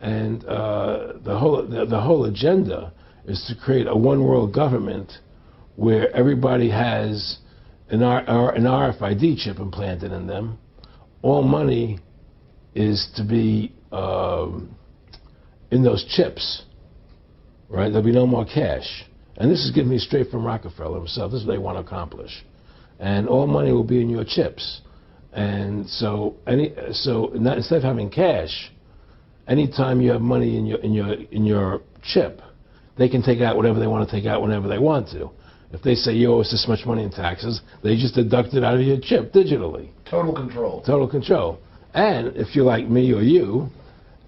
And the whole agenda is to create a one world government where everybody has an RFID chip implanted in them. All money is to be in those chips, right? There'll be no more cash. And this is given me straight from Rockefeller himself. This is what they want to accomplish. And all money will be in your chips. And so instead of having cash, anytime you have money in your chip, they can take out whatever they want to take out whenever they want to. If they say you owe us this much money in taxes, they just deduct it out of your chip digitally. Total control. Total control. And if you're like me or you,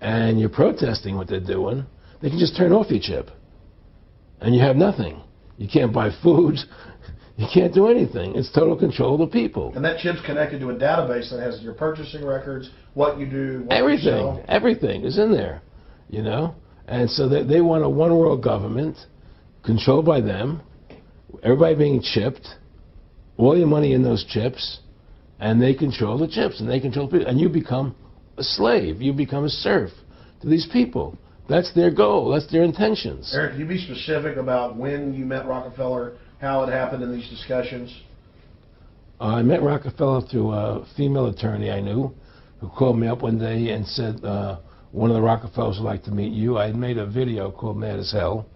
and you're protesting what they're doing, they can just turn off your chip. And you have nothing. You can't buy food. You can't do anything. It's total control of the people. And that chip's connected to a database that has your purchasing records, what you do, what you sell. Everything is in there, you know? And so they want a one world government controlled by them, everybody being chipped, all your money in those chips, and they control the chips, and they control people. And you become a slave. You become a serf to these people. That's their goal. That's their intentions. Eric, can you be specific about when you met Rockefeller, how it happened in these discussions? I met Rockefeller through a female attorney I knew who called me up one day and said, one of the Rockefellers would like to meet you. I had made a video called Mad as Hell,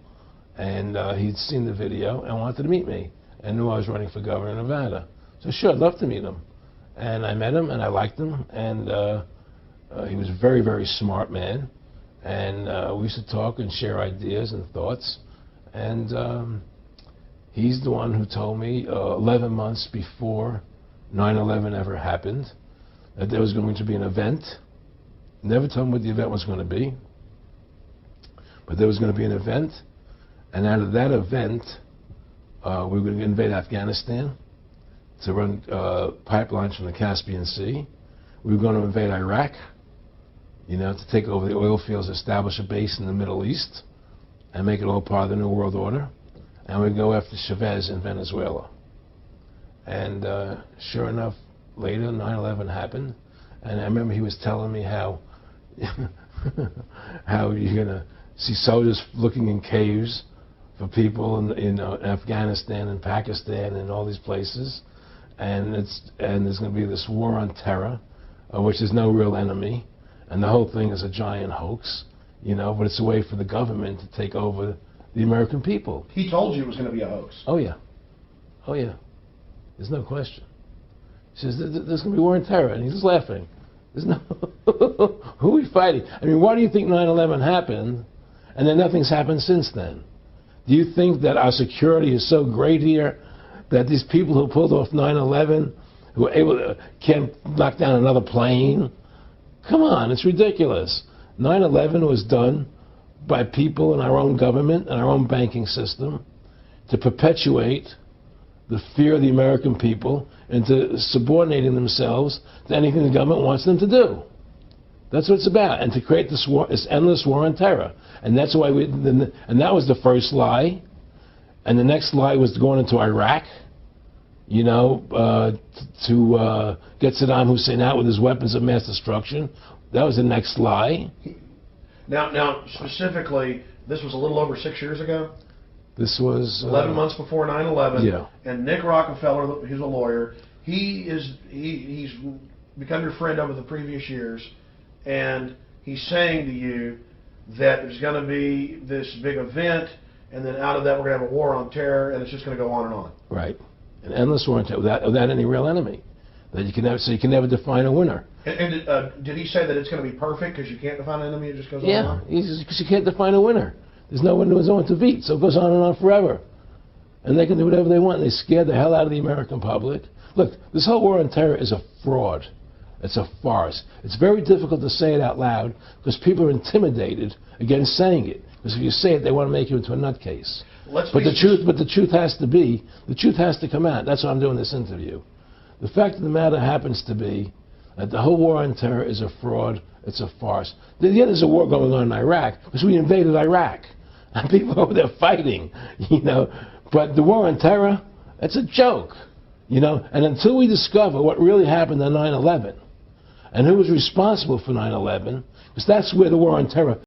and he'd seen the video and wanted to meet me and knew I was running for governor of Nevada. So sure, I'd love to meet him. And I met him, and I liked him, and he was a very, very smart man. And we used to talk and share ideas and thoughts. And he's the one who told me 11 months before 9/11 ever happened that there was going to be an event. Never told me what the event was going to be, but there was going to be an event. And out of that event, we were going to invade Afghanistan to run pipelines from the Caspian Sea. We were going to invade Iraq, you know, to take over the oil fields, establish a base in the Middle East, and make it all part of the New World Order. And we'd go after Chavez in Venezuela. And sure enough, later 9/11 happened. And I remember he was telling me how how you're going to see soldiers looking in caves for people in Afghanistan and Pakistan and all these places. And there's going to be this war on terror, which is no real enemy. And the whole thing is a giant hoax, you know, but it's a way for the government to take over the American people. He told you it was going to be a hoax. Oh, yeah. Oh, yeah. There's no question. He says, there's going to be war on terror. And he's just laughing. There's no... Who are we fighting? I mean, why do you think 9/11 happened and then nothing's happened since then? Do you think that our security is so great here that these people who pulled off 9/11, who were able to, can't knock down another plane? Come on, it's ridiculous. 9/11 was done by people in our own government and our own banking system to perpetuate the fear of the American people into subordinating themselves to anything the government wants them to do. That's what it's about, and to create this war, this endless war on terror. And that's why and that was the first lie. And the next lie was going into Iraq, you know, to get Saddam Hussein out with his weapons of mass destruction. That was the next lie. Now, specifically, this was a little over 6 years ago? This was... 11 months before 9/11. Yeah. And Nick Rockefeller, who's a lawyer, he's become your friend over the previous years, and he's saying to you that there's going to be this big event, and then out of that we're going to have a war on terror, and it's just going to go on and on. Right. An endless war on terror without any real enemy. That you can never, so you can never define a winner. And did he say that it's going to be perfect because you can't define an enemy, it just goes on and on? Yeah, because you can't define a winner. There's no one to beat, so it goes on and on forever. And they can do whatever they want. They scare the hell out of the American public. Look, this whole war on terror is a fraud. It's a farce. It's very difficult to say it out loud because people are intimidated against saying it. Because if you say it, they want to make you into a nutcase. But the truth has to come out. That's why I'm doing this interview. The fact of the matter happens to be that the whole war on terror is a fraud. It's a farce. Yeah, there's a war going on in Iraq because we invaded Iraq. And people over there fighting, you know. But the war on terror, it's a joke, you know. And until we discover what really happened on 9/11 and who was responsible for 9/11, because that's where the war on terror